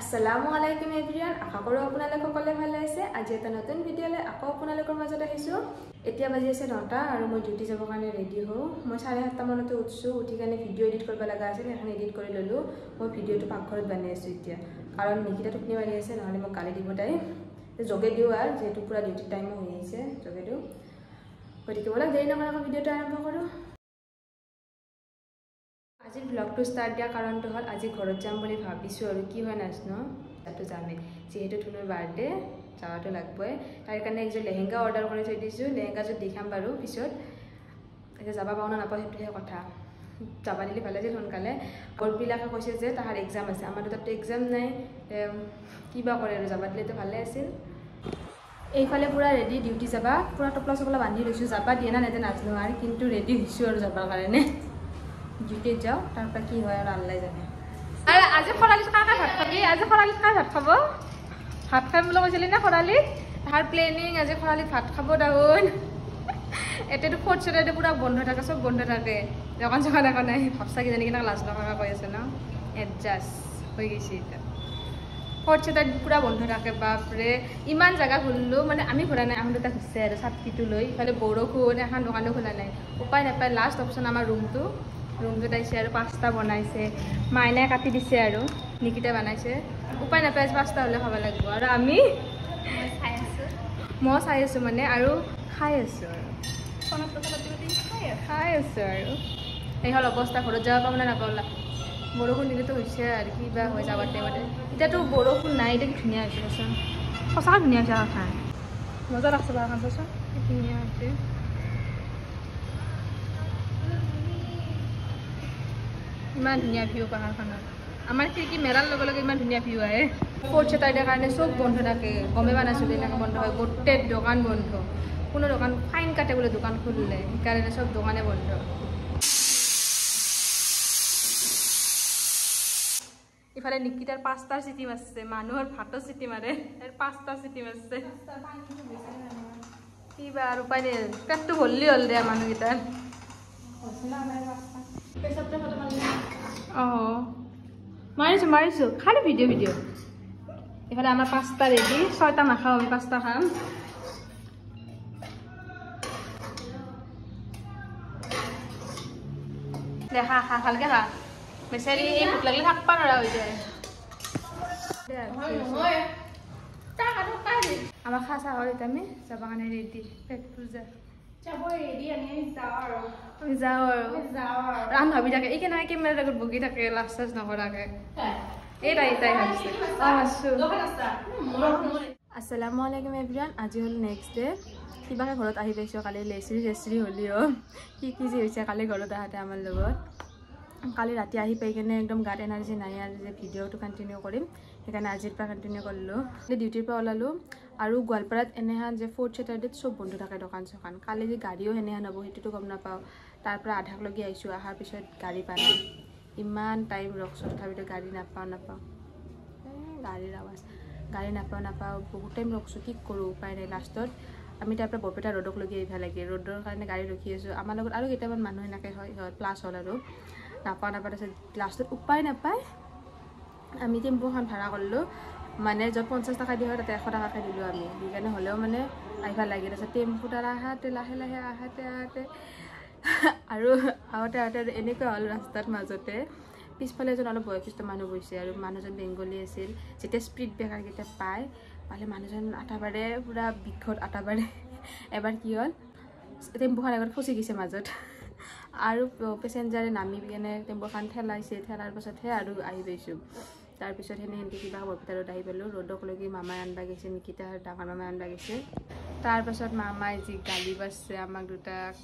Assalamualaikum everyone. আশা কৰো আপোনালোক সকলে ভালে আছে। আজি এটা নতুন ভিডিঅ'লে আকৌ আপোনালোকৰ মাজত আহিছো। এতিয়া বাজি আছে 9টা আৰু মই ডিউটি যাব কাৰণে ৰেডি হওঁ। মই 7:30 মানতে উঠছো, উঠি কাৰণে ভিডিঅ' এডিট কৰিব লগা আছিল, এখন এডিট কৰি ললো। মই ভিডিঅ'টো পাকঘৰত বনাই আছো এতিয়া। কাৰণ নিকিতা টোপনি মাৰি আছে, নহলে মই গালি দিব তাই। জগে দিও আৰু যেহেতু পুৰা ডিউটি টাইম হৈ আছে, জগে দিও। গতিকে বলক দেৰি নকৰাকৈ ভিডিঅ'টো আৰম্ভ কৰো। আজি ব্লগটো স্টাৰ্ট দিয়া কাৰণটো হ'ল আজি ঘৰত যাম বুলি ভাবিছোঁ আৰু কি হয় নাজানো, তাতো যামেই যিহেতু ধুনুৰ বাৰ্থডে যাৱাটো লাগবই। তাৰ কাৰণে একযোৰ লেহেংগা অৰ্ডাৰ কৰি থৈ দিছোঁ, লেহেংগাযোৰ দেখাম বাৰু পিছত। এতিয়া যাব পাওঁ না নাপাওঁ সেইটোহে কথা, যাবা দিলে ভালে আছিল সোনকালে। ঘৰবিলাকে কৈছে যে তাহাৰ এক্সাম আছে, আমাৰ তাততো এক্সাম নাই, কিবা কৰে আৰু যাবা দিলেতো ভালে আছিল। এইফালে পুৰা ৰেডি ডিউটি যাবা, পুৰা টপলা চপলা বান্ধি লৈছোঁ, যাবা দিয়ে না নেদে নাজানো আৰু, কিন্তু ৰেডি হৈছোঁ আৰু যাবৰ কাৰণে। ডিউটিত যাওঁ, তাৰপৰা কি হয় আৰু আল্লাই জানে। আৰু আজি খৰালিত কাই ভাত খাবি? আজি খৰালিত কাই ভাত খাব? ভাত খাম বুলি কৈছিলি না খৰালিত? তাৰ প্লেনিং আজি খৰালিত ভাত খাব দেখোন। এতিয়াতো 4th Saturday পুৰা বন্ধ থাকে, চব বন্ধ থাকে, দোকান চোকান একো নাই। ভাবছা কিজানি কিনে লাজ নকৰাকৈ কৈ আছে ন, এডজাষ্ট হৈ গৈছে এতিয়া। 4th Saturday পুৰা বন্ধ থাকে, বাপৰে ইমান জেগা ঘূৰিলোঁ, মানে আমি ঘূৰা নাই, আমাৰ দুটা ঘূৰিছে আৰু ছাতিটো লৈ। ইফালে বৰষুণ, এখন দোকানো খোলা নাই, উপায় নাপায় লাষ্ট অপশ্যন আমাৰ ৰুমটোত আহিছে আৰু পাস্তা বনাইছে, মাইনাই কাটি দিছে আৰু নিকিতা বনাইছে। উপায় নাপায় পাস্তা হ'লে খাব লাগিব আৰু আমি মই চাই আছোঁ মানে আৰু খাই আছোঁ আৰু আৰু এই হ'ল অৱস্থা। ঘৰত যাব পাম নে নাপাওঁ, বৰষুণ দিলেতো হৈছে আৰু কিবা হৈ যাবৰ টাইমতে। এতিয়াতো বৰষুণ নাই, এতিয়া কি ধুনীয়া হৈছে চোন, সঁচাকৈ ধুনীয়া হৈছে খাই, মজা লাগছে বাৰু খান চোন, কি ধুনীয়া হৈছে। ইমান ধুনীয়া ভিউ পাহাৰখনত, আমাৰ খিৰিকী মেৰাৰ লগে লগে ইমান ধুনীয়া ভিউ আহে। 4th Saturday কাৰণে চব বন্ধ থাকে, গমে পোৱা নাছিলোঁ এনেকৈ বন্ধ হয়, গোটেই দোকান বন্ধ, কোনো দোকান ফাইন কাটে বোলে দোকান খুলিলে, সেইকাৰণে চব দোকানে বন্ধ। ইফালে নিকিতাৰ 5টাৰ চিটি মাৰছে, মানুহৰ ভাতৰ চিটি মাৰে, 5টাৰ চিটি মাৰছে। কিবা আৰু উপায় নাই, পেটটো ভৰলি হ'ল দে মানুহকেইটাৰ। অঁ মাৰিছোঁ খালি ভিডিঅ'। এইফালে আমাৰ 5টা ৰেডি, 6টা নাখাওঁ, আমি 5টা খাম। দে খা ভালকে খা, বেচাৰি এই ভোক লাগিলে থাকবা নোৱাৰা হৈ যায়। আমাৰ খা চা হ'ল, এতিয়া আমি যাব কাৰণে ৰেডি, পেট পূজা আমি যাওঁ আৰু ৰান ভাবি থাকে, এই কেনেকৈ কেমেৰাৰ আগত বকি থাকে লাজ চাজ নকৰাকে। এই তাই ভাবিছে। Assalamualaikum everyone. আজি হ'ল নেক্সট ডে, কিবাকে ঘৰত আহি পাইছোঁ। কালি লেচৰি হ'লিও কি যি হৈছে কালি ঘৰত আহোঁতে আমাৰ লগত। কালি ৰাতি আহি পাই কিনে একদম গাত এনাৰ্জি নাই আৰু যে ভিডিঅ'টো কণ্টিনিউ কৰিম, সেইকাৰণে আজিৰ পৰা কণ্টিনিউ কৰিলোঁ। ডিউটিৰ পৰা ওলালোঁ আৰু গোৱালপাৰাত এনেহান যে 4th Saturday চব বন্ধ থাকে দোকান চোকান। কালি যে গাড়ীও সেনেহান হ'ব সেইটোতো গম নাপাওঁ। তাৰ পৰা আধাকলৈকে আহিছোঁ, অহাৰ পিছত গাড়ী পালোঁ, ইমান টাইম ৰখছোঁ, তথাপিতো গাড়ী নাপাওঁ। গাড়ীৰ আৱাজ, গাড়ী নাপাওঁ, বহুত টাইম ৰখছোঁ, কি কৰোঁ উপায় নাই। লাষ্টত আমি তাৰ পৰা বৰপেটা ৰোডক লগি আহিব লাগে, ৰোডৰ কাৰণে গাড়ী ৰখি আছোঁ। আমাৰ লগত আৰু কেইটামান মানুহ এনেকৈ হয় প্লাছ হ'ল আৰু নাপাওঁ তাৰপিছত লাষ্টত উপায় নাপায় আমি টেম্পুখন ভাড়া কৰিলোঁ, মানে য'ত 50 টকা দিয়া হয় তাতে 100 টকাকৈ দিলোঁ আমি, সেইকাৰণে হ'লেও মানে আহিব লাগে। তাৰপিছত টেম্পুত আহাতে লাহে আহাতে আৰু এনেকুৱা হ'ল ৰাস্তাত মাজতে পিছফালে এজন অলপ বয়সস্থ মানুহ গৈছে আৰু মানুহজন বেংগলী আছিল। যেতিয়া স্পীড ব্ৰেকাৰকেইটা পালে মানুহজন আটাবাৰে পুৰা বিষত আটাবাৰে। এবাৰ কি হ'ল, টেম্পুখন আগত ফচি গৈছে মাজত আৰু পেচেঞ্জাৰে নামি কিনে টেম্পুখন ঠেলাৰ পাছতহে আৰু আহি পাইছোঁ। তাৰপিছত সেনেকৈ কিবা বৰপেটা ৰোড আহি পালোঁ, ৰোডক লগি মামাই আনবা গৈছে, নিকিতাৰ ডাঙৰ মামাই আনবা গৈছে। তাৰপাছত মামাই যি গালি পাৰছে আমাক দুটাক,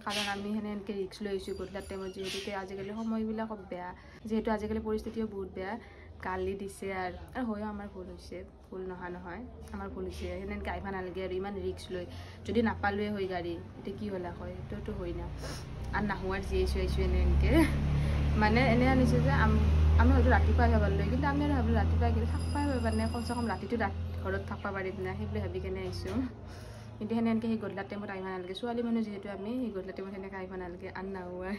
কাৰণ আমি সেনেকৈ ৰিক্স লৈ আহিছোঁ গধূলি টাইমত, যিহেতুকে আজিকালি সময়বিলাক বেয়া, যিহেতু আজিকালি পৰিস্থিতিও বহুত বেয়া। গালি দিছে আৰু হয়ো আমাৰ ভুল হৈছে, ভুল নহয় আমাৰ ভুল হৈছে, সেনেকৈ আহিব নালাগে আৰু ইমান ৰিক্স লৈ। যদি নাপালোৱে হয় গাড়ী এতিয়া কি হ'লা হয়, সেইটোতো হয় না। আৰু নাহোৱাৰ আহিছোঁ এনেকৈ মানে এনে আনিছোঁ যে আমি হয়তো ৰাতিপুৱা আহিব পাৰিলোঁ, কিন্তু আমি আৰু ভাবিলোঁ ৰাতিপুৱা গ'লে থাকবাই মানে কমচে কম ৰাতিটো ঘৰত থাকব পাৰিম না, সেইবুলি ভাবি কেনে আহিছোঁ। কিন্তু সেনেকৈ সেই গধূলি টাইমত আহিব নালাগে, ছোৱালী মানুহ যিহেতু আমি সেই গধূলি টাইমত সেনেকৈ আহিব নালাগে। আৰু নাহোৱাৰ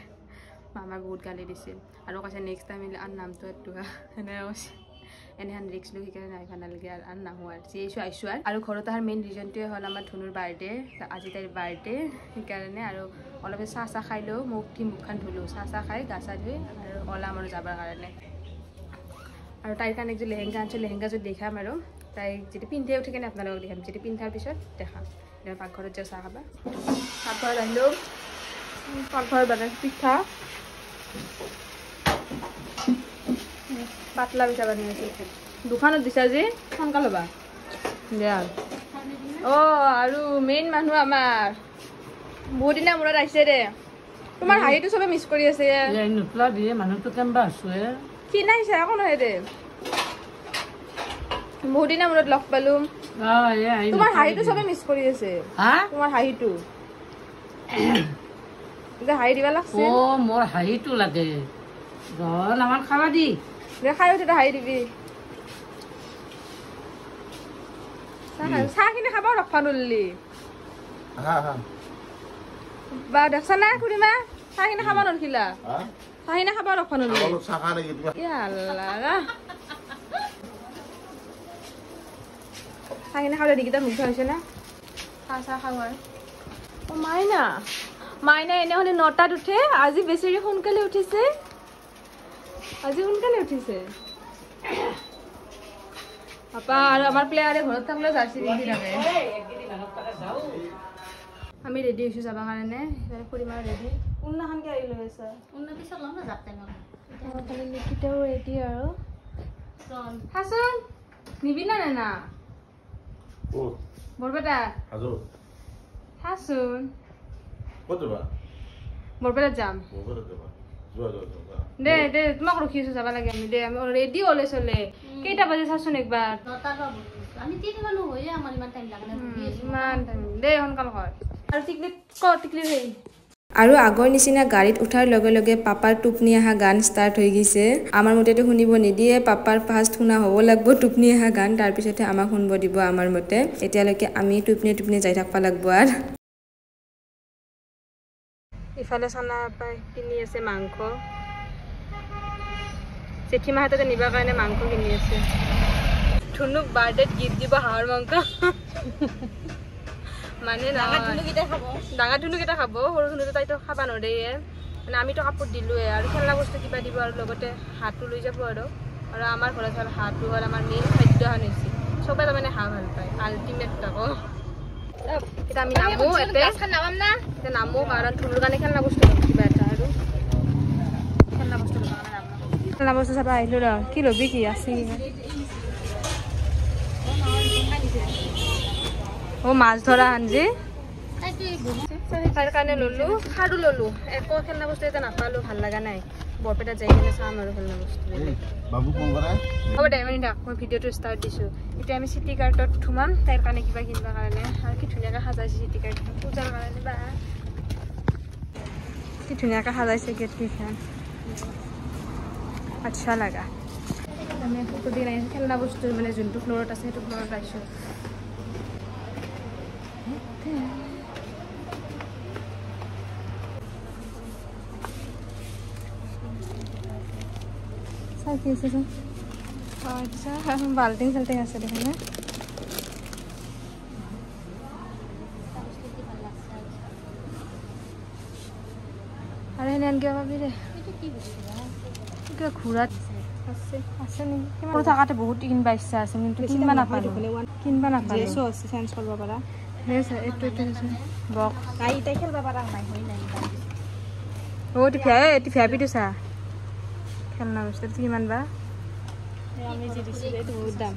মামাক বহুত গালি দিছিল আৰু কৈছে নেক্সট টাইম আহিলে আৰু নামটো একটুহা সেনেকৈ কৈছে। এনেহেন ৰিক্স লৈ সেইকাৰণে আহিব নালাগে আৰু নাহোঁ আৰু যিহেতু আহিছোঁ আৰু ঘৰত অহাৰ মেইন ৰিজনটোৱে হ'ল আমাৰ ধুনুৰ বাৰ্থডে আজি তাইৰ বাৰ্থডে সেইকাৰণে আৰু অলপ চাহ খাই লওঁ মুখখন ধুলোঁ চাহ খাই গা চা ধুই আৰু ওলাম আৰু যাবৰ কাৰণে আৰু তাইৰ কাৰণে একযোৰ লেহেংগা আনিছোঁ লেহেংগাযোৰ দেখাম আৰু তাইক যেতিয়া পিন্ধি উঠি কেনে আপোনালোকক দেখাম যেতিয়া পিন্ধাৰ পিছত দেখাম এতিয়া পাকঘৰত যাওঁ চাহ খাবা পাকঘৰত আহিলোঁ পাকঘৰত বনাইছোঁ পিঠা পাতলা পিঠা বনাইছোঁ দোকানত দিছা যে সোনকালে হ'বা দিয়া আৰু মেইন মানুহ আমাৰ বহুত দিনৰ মূৰত আহিছে দে তোমাৰ হাঁহিটো চবে মিছ কৰি আছে মানুহটো কেনেবা আছো কি নাহিছে একো নহয় দে বহুত দিনৰ মূৰত লগ পালো তোমাৰ হাঁহিটো চবে মিছ কৰি আছে তোমাৰ হাঁহিটো হাঁহি দিবা লাগছে মোৰ হাঁহিটো লাগে আমাৰ খাবা দি খাই উঠে হাঁহি দিবি চাহখিনি খাব ৰখা নলি বা দেখছা না খুড়ীমা চাহখিনি খাব নৰখিলা চাহখিনি খাব ৰখা নলি চাহখিনি খালে ডিকিটা মিঠা হৈছে না চাহ খাওঁ আৰু মাইনা মাইনা এনেহ'লে 9টাত উঠে আজি বেচেৰি সোনকালে উঠিছে পাপা আৰু আমাৰ প্লেয়াৰে ঘৰত থাকিলে জাৰ্চি পিন্ধি থাকে আমি ৰেডি হৈছোঁ যাবৰ কাৰণে খুড়ীমা ৰেডি কোনদিনাখনকে আহি লৈ আছা খালি লিখিতেও ৰেডি আৰু হাচোন নিবি না না বৰপেটা হাচোন বৰপেটাত যাম দে দে তোমাক ৰখি আছো যাব লাগে আমি দে আমি ৰেডি হলে চলে কেইটা বাজে চাচোন একবাৰ ইমান টাইম দে সোনকাল হয় আৰু টিকলিত টিকলিত হেৰি আৰু আগৰ নিচিনা গাড়ীত উঠাৰ লগে লগে পাপাৰ টোপনি অহা গান ষ্টাৰ্ট হৈ গৈছে আমাৰ মতেতো শুনিব নিদিয়ে পাপাৰ ফাৰ্ষ্ট শুনা হ'ব লাগিব টোপনি অহা গান তাৰপিছতহে আমাক শুনিব দিব আমাৰ মতে এতিয়ালৈকে আমি টোপনি যাই থাকিব লাগিব আৰু ইফালে চানা পাই কিনি আছে মাংস জেঠীমাৰ হাততে নিবৰ কাৰণে মাংস কিনি আছে ধুনুক বাৰ্থডেত গিফ্ট দিব হাঁহৰ মাংস মানে ডাঙৰ ধুনুকেইটা খাব সৰু ধুনুটো তাইতো খাব নদেয়ে মানে আমিতো কাপোৰ দিলোৱে আৰু খেলা বস্তু কিবা দিব আৰু লগতে হাঁহটো লৈ যাব আৰু আমাৰ ঘৰত হ'ল হাঁহটো হ'ল আমাৰ মেইন খাদ্য হান হৈছে চবে তাৰমানে হাঁহ ভাল পায় আল্টিমেট আকৌ এতিয়া আমি নামো এতিয়া নামো কাৰণ ধুনুৰ কাৰণে খেলা বস্তু কিবা এটা আৰু খেলা বস্তু চাব আহিলো ৰ কি ল'বি কি আছে মাছ ধৰা আনজি তাৰ কাৰণে ললো খাৰু ললো একো খেলনা বস্তু এটা নাপালো ভাল লগা নাই বৰপেটাত যাই কিনে চাম আৰু খেলনা বস্তু হ'ব দে মানে মই ভিডিঅ'টো ষ্টাৰ্ট দিছোঁ এতিয়া আমি চিটি কাৰ্টত সোমাম তাইৰ কাৰণে কিবা কিনিবৰ কাৰণে আৰু কি ধুনীয়াকৈ সাজাইছে চিটি কাৰ্টখন পূজাৰ কাৰণে বা কি ধুনীয়াকৈ সাজাইছে গেটকেইখন আচ্ছা লগা আমি সুধি নাই খেলনা বস্তু মানে যোনটো ফ্ল'ৰত আছে সেইটো ফ্ল'ৰত পাইছোঁ বাল্টিং চাল্টিং আছে দেখোন না আৰু এনে আনকি পাবি দে কিবা ঘূৰাত আছে আছে নেকি থকাতে বহুত কিনিবা ইচ্ছা আছে কিন্তু কিনিবা নাপালোঁ চেঞ্জ কৰিব পাৰা এইটো বক্স গাড়ীতে খেলিব পাৰা এইটো ভিআইপিটো চা খেলনা বস্তু কিমান বা আমি যি দিছিলোঁ এইটো বহুত দাম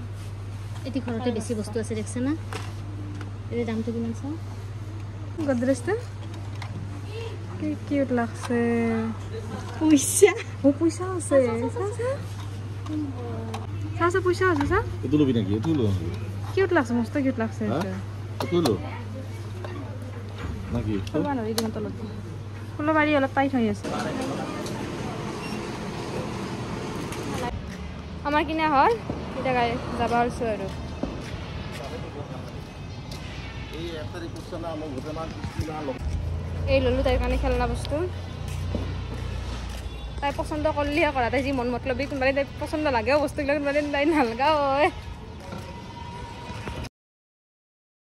এটি ঘৰতে বেছি বস্তু আছে দেখছে না এৰ দামটো কিমান চা গডৰেজটো কি কিউট লাগছে পইচা আছে চা পইচা আছে চা এটো লবি নাকি এটো লো কিউট লাগছে মস্ত কিউট লাগছে এটো লো নাকি খোলা নৰি দিম তলত খোলা বাৰী অলপ টাইট হৈ আছে আমাৰ কিনা হ'ল এতিয়া গাড়ী যাব আছোঁ আৰু এই ল'লোঁ তাইৰ কাৰণে খেলনা বস্তু তাই পচন্দ কৰিলেহে কৰা তাই যি মন মতলবী কোনোবাই তাই পচন্দ লাগেও বস্তুবিলাক কোনোবাই তাই নালগাও হয়